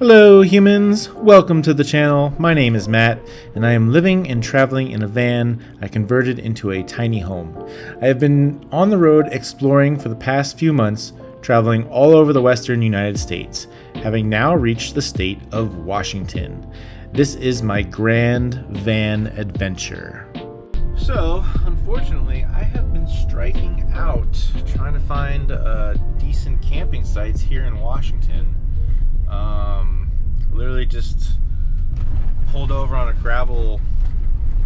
Hello humans, welcome to the channel. My name is Matt and I am living and traveling in a van I converted into a tiny home. I have been on the road exploring for the past few months, traveling all over the western United States, having now reached the state of Washington. This is my grand van adventure. So, unfortunately, I have been striking out trying to find decent camping sites here in Washington. Literally just pulled over on a gravel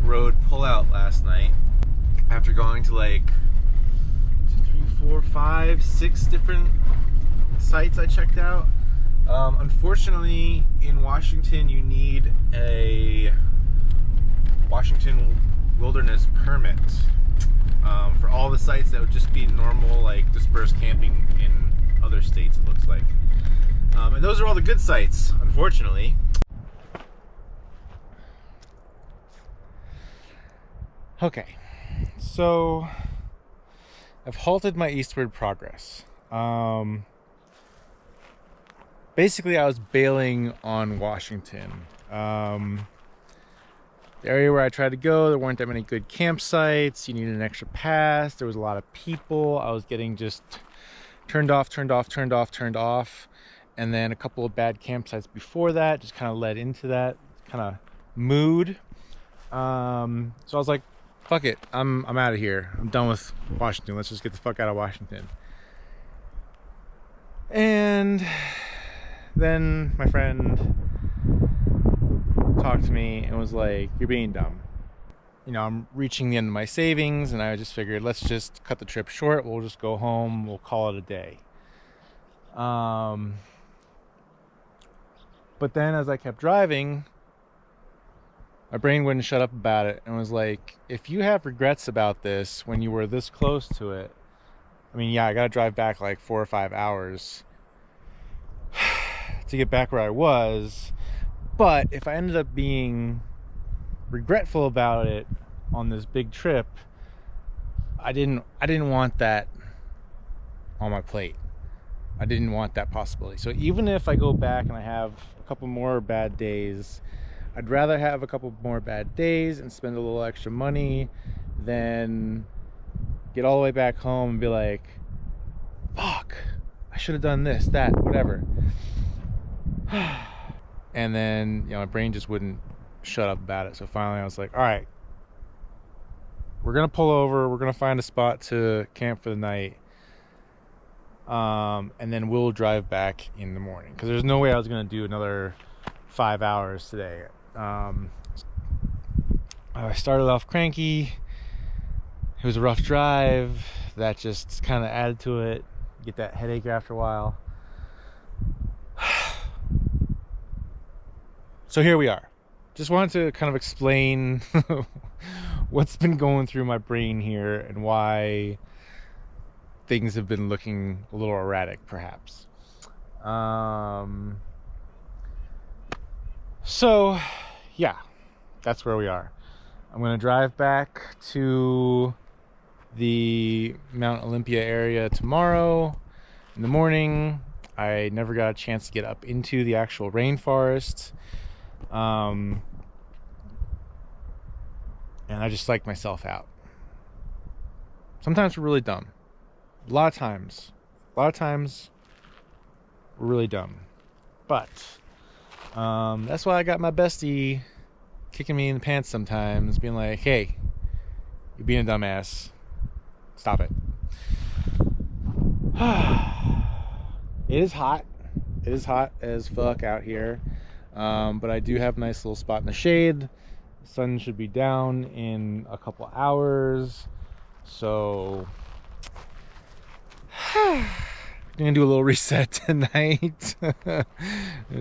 road pullout last night after going to like 2, 3, 4, 5, 6 different sites I checked out. Unfortunately, in Washington, you need a Washington Wilderness permit for all the sites that would just be normal, like dispersed camping in other states, it looks like. And those are all the good sites, unfortunately. Okay, so I've halted my eastward progress. Basically, I was bailing on Washington. The area where I tried to go, there weren't that many good campsites. You needed an extra pass. There was a lot of people. I was getting just turned off. And then a couple of bad campsites before that just kind of led into that kind of mood. So I was like, fuck it, I'm out of here. I'm done with Washington. Let's just get the fuck out of Washington. And then my friend talked to me and was like, you're being dumb. You know, I'm reaching the end of my savings, and I just figured, let's just cut the trip short. We'll just go home. We'll call it a day. But then as I kept driving, my brain wouldn't shut up about it and was like, if you have regrets about this when you were this close to it, I mean, yeah, I gotta drive back like 4 or 5 hours to get back where I was. But if I ended up being regretful about it on this big trip, I didn't want that on my plate. I didn't want that possibility. So even if I go back and I have a couple more bad days, I'd rather have a couple more bad days and spend a little extra money than get all the way back home and be like, fuck, I should have done this, that, whatever. And then, you know, my brain just wouldn't shut up about it. So finally I was like, all right, we're gonna pull over, we're gonna find a spot to camp for the night. And then we'll drive back in the morning, because there's no way I was going to do another 5 hours today. I started off cranky. It was a rough drive. That just kind of added to it. Get that headache after a while. So here we are. Just wanted to kind of explain what's been going through my brain here and why things have been looking a little erratic, perhaps. So yeah, that's where we are. I'm gonna drive back to the Mount Olympia area tomorrow in the morning. I never got a chance to get up into the actual rainforest, and I just psyched myself out. Sometimes we're really dumb. A lot of times we're really dumb, but that's why I got my bestie kicking me in the pants sometimes, being like, hey, you're being a dumbass, stop it. It is hot as fuck out here, but I do have a nice little spot in the shade. The sun should be down in a couple hours, so I'm gonna do a little reset tonight. Gonna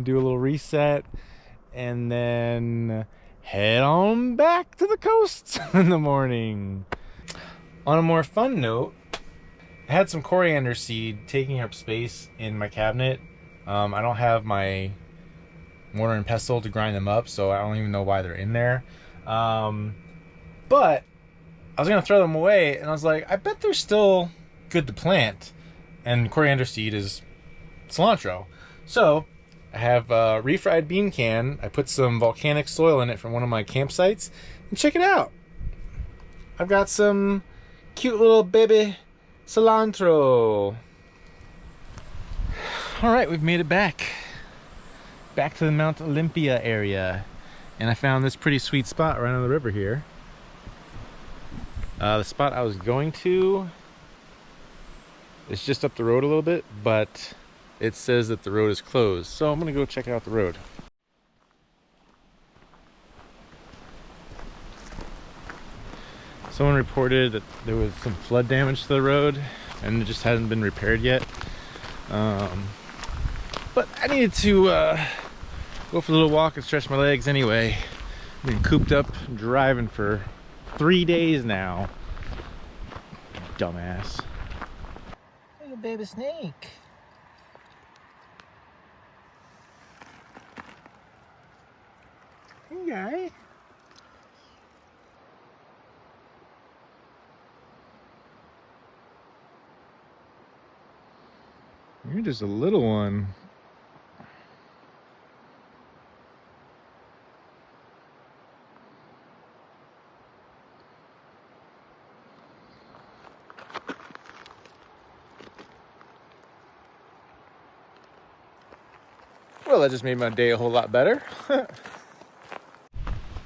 do a little reset and then head on back to the coast in the morning. On a more fun note, I had some coriander seed taking up space in my cabinet. I don't have my mortar and pestle to grind them up, so I don't even know why they're in there. But I was gonna throw them away, and I was like, I bet they're still good to plant. And coriander seed is cilantro. So I have a refried bean can. I put some volcanic soil in it from one of my campsites. And check it out. I've got some cute little baby cilantro. Alright, we've made it back. Back to the Mount Olympia area. And I found this pretty sweet spot right on the river here. The spot I was going to is just up the road a little bit, but it says that the road is closed. So I'm gonna go check out the road. Someone reported that there was some flood damage to the road and it just hasn't been repaired yet. But I needed to go for a little walk and stretch my legs anyway. I've been cooped up driving for 3 days now. Dumbass. Look at baby snake. Hey guy. You're just a little one. Well, that just made my day a whole lot better.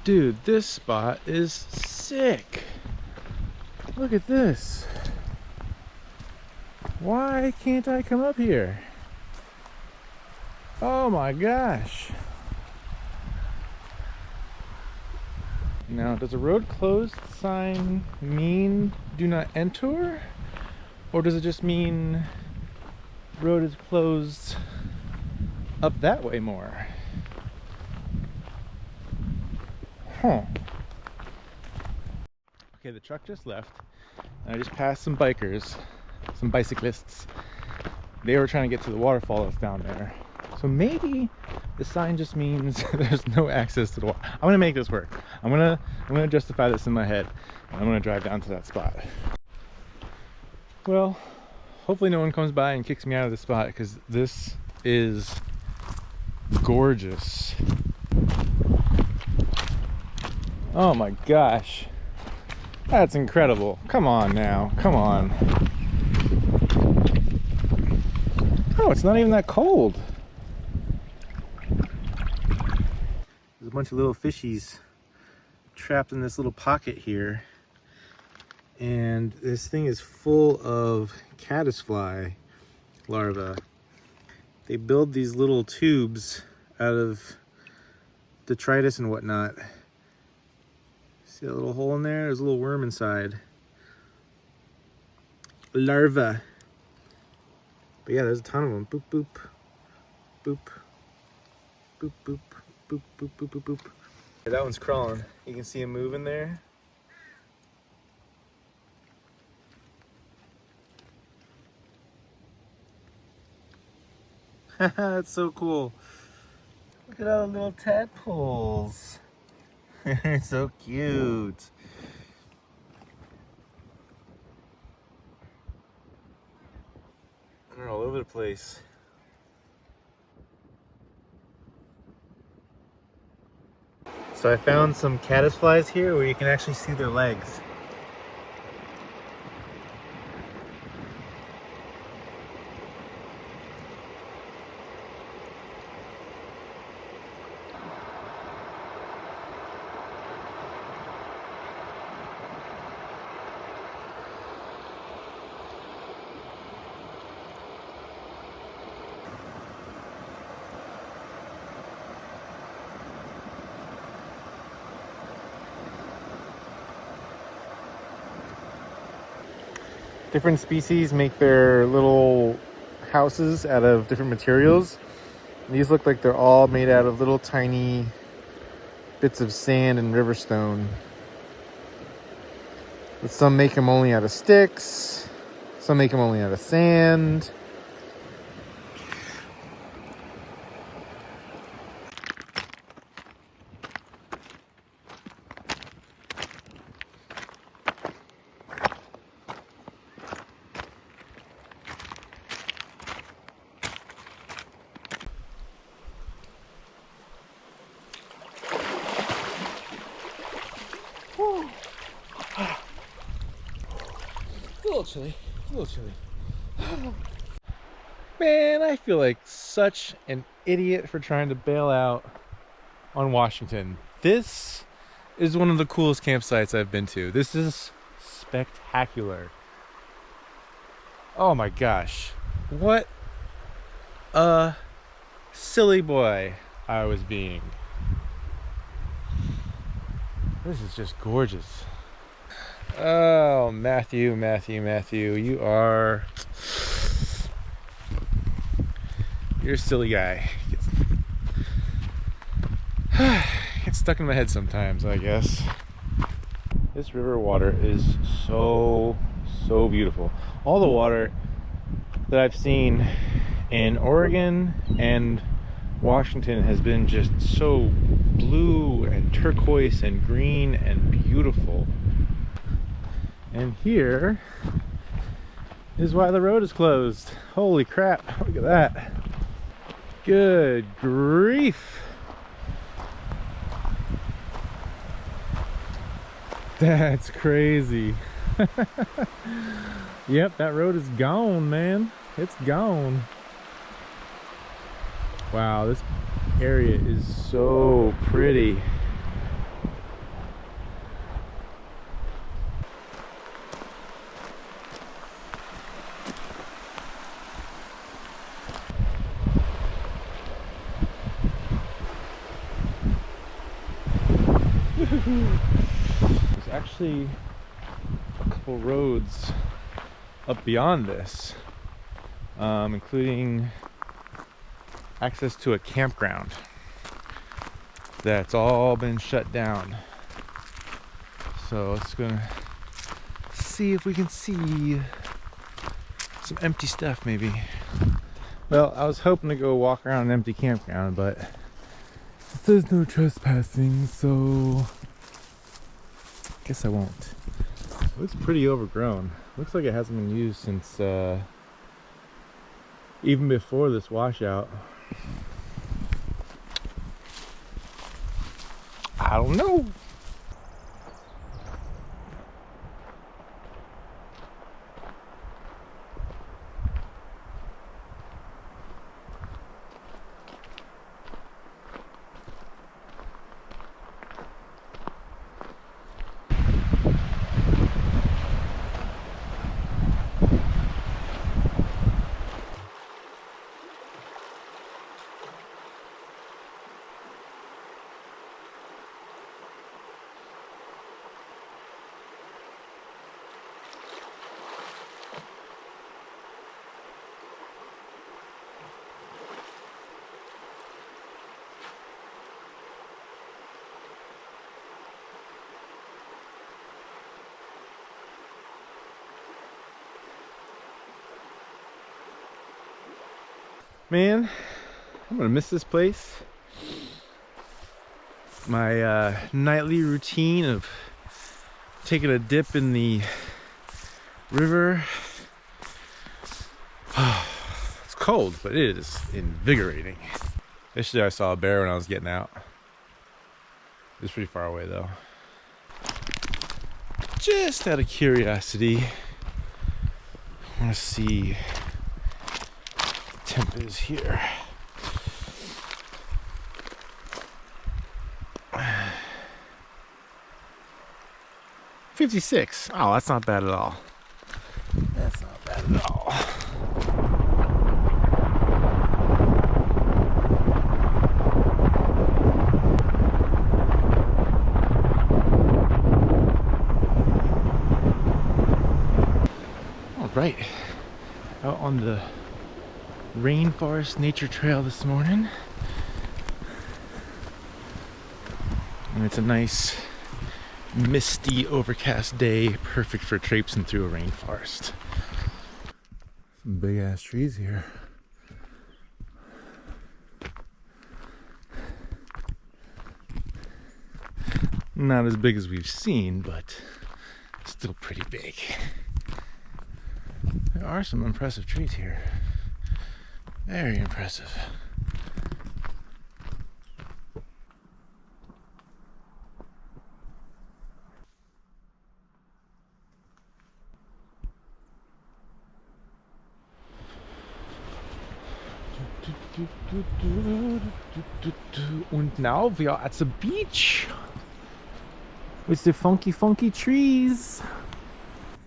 Dude, this spot is sick. Look at this. Why can't I come up here? Oh my gosh. Now, does a road closed sign mean do not enter? Or does it just mean road is closed up that way more? Huh. Okay, the truck just left. And I just passed some bikers, some bicyclists. They were trying to get to the waterfall that's down there. So maybe the sign just means there's no access to the water. I'm gonna make this work. I'm gonna justify this in my head. And I'm gonna drive down to that spot. Well, hopefully no one comes by and kicks me out of this spot because this is gorgeous. Oh my gosh. That's incredible. Come on now. Come on. Oh, it's not even that cold. There's a bunch of little fishies trapped in this little pocket here. And this thing is full of caddisfly larvae. They build these little tubes out of detritus and whatnot. See that little hole in there? There's a little worm inside. Larva. But yeah, there's a ton of them. Boop, boop. Boop. Boop, boop. Boop, boop, boop, boop, boop. Yeah, that one's crawling. You can see him moving there. That's so cool. Look at all the little tadpoles. So cute. They're all over the place. So I found some caddisflies here where you can actually see their legs. Different species make their little houses out of different materials. These look like they're all made out of little tiny bits of sand and river stone. But some make them only out of sticks. Some make them only out of sand. little chilly. A little chilly. Man, I feel like such an idiot for trying to bail out on Washington. This is one of the coolest campsites I've been to. This is spectacular. Oh my gosh. What a silly boy I was being. This is just gorgeous. Oh, Matthew, you're a silly guy. It's stuck in my head sometimes, I guess. This river water is so beautiful. All the water that I've seen in Oregon and Washington has been just so blue and turquoise and green and beautiful. And here is why the road is closed. Holy crap, look at that. Good grief. That's crazy. Yep, that road is gone, man. It's gone. Wow, this area is so pretty. There's actually a couple roads up beyond this, including access to a campground that's all been shut down. So let's gonna see if we can see some empty stuff maybe. Well, I was hoping to go walk around an empty campground, but it says no trespassing, so I guess I won't. It looks pretty overgrown. Looks like it hasn't been used since even before this washout. I don't know. Man, I'm gonna miss this place. My nightly routine of taking a dip in the river. It's cold, but it is invigorating. Yesterday I saw a bear when I was getting out. It was pretty far away though. Just out of curiosity, I want to see temp is here. $56. Oh, that's not bad at all. That's not bad at all. All right, out on the rainforest nature trail this morning, and it's a nice misty overcast day, perfect for traipsing through a rainforest. Some big ass trees here. Not as big as we've seen, but still pretty big. There are some impressive trees here. Very impressive. And now we are at the beach with the funky trees.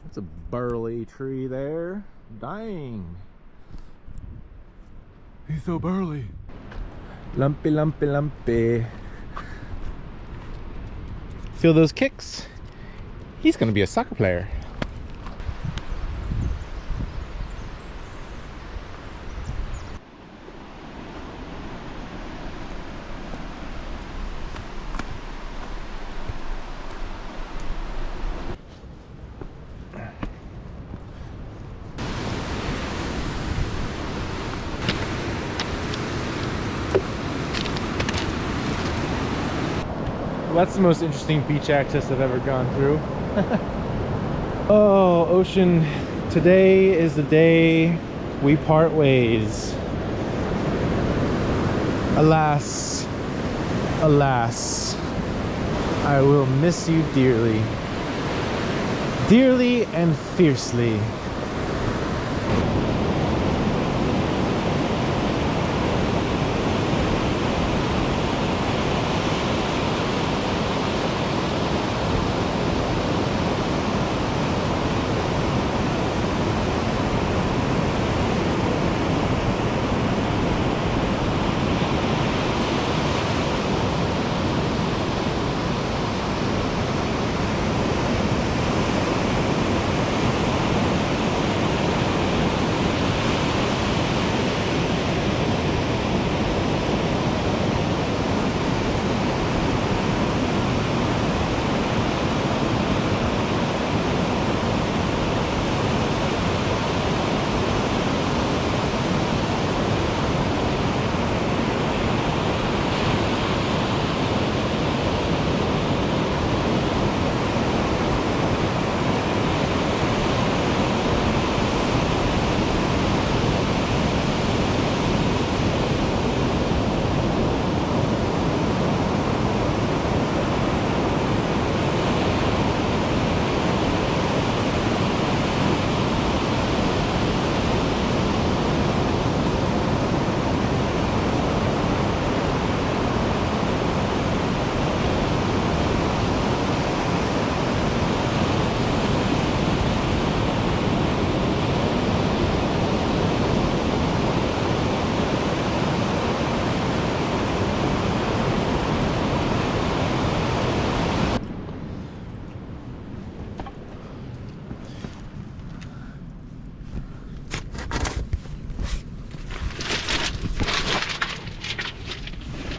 That's a burly tree there. Dang. He's so burly. Lumpy. Feel those kicks? He's gonna be a soccer player. Well, that's the most interesting beach access I've ever gone through. Oh, ocean, today is the day we part ways. Alas, I will miss you dearly. Dearly and fiercely.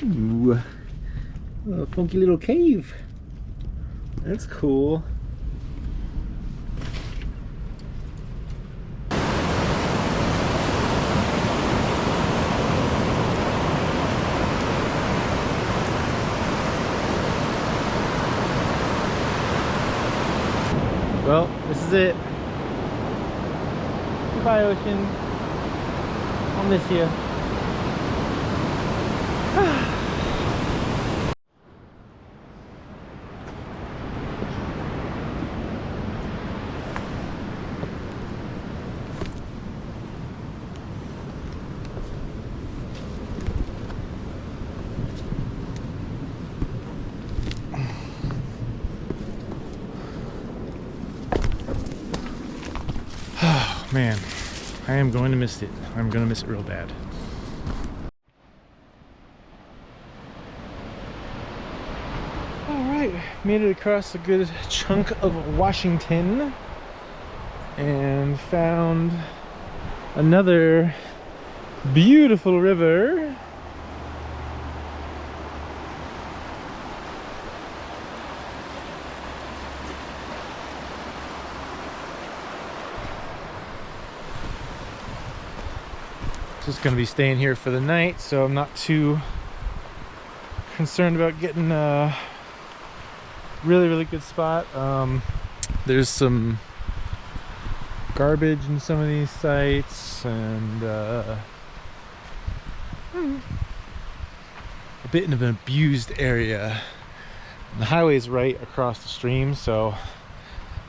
Ooh, a funky little cave. That's cool. Well, this is it. Goodbye, ocean. I'll miss you. Oh man, I am going to miss it. I'm going to miss it real bad. Alright, made it across a good chunk of Washington and found another beautiful river. Just gonna be staying here for the night, so I'm not too concerned about getting a really good spot. There's some garbage in some of these sites and a bit of an abused area. And the highway's right across the stream, so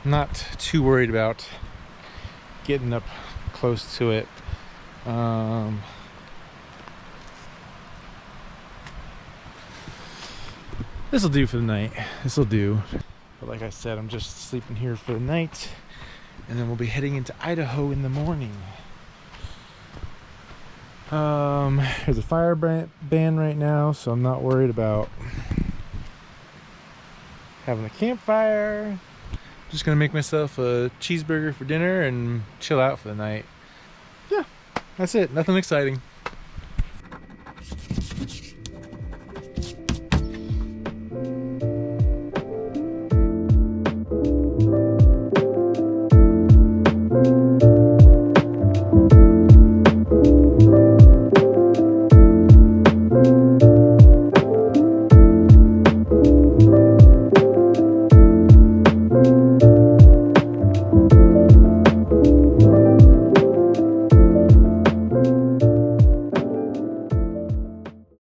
I'm not too worried about getting up close to it. This will do for the night. This will do. But like I said, I'm just sleeping here for the night, and then we'll be heading into Idaho in the morning. There's a fire ban right now, so I'm not worried about having a campfire. Just gonna make myself a cheeseburger for dinner and chill out for the night. Yeah, that's it. Nothing exciting.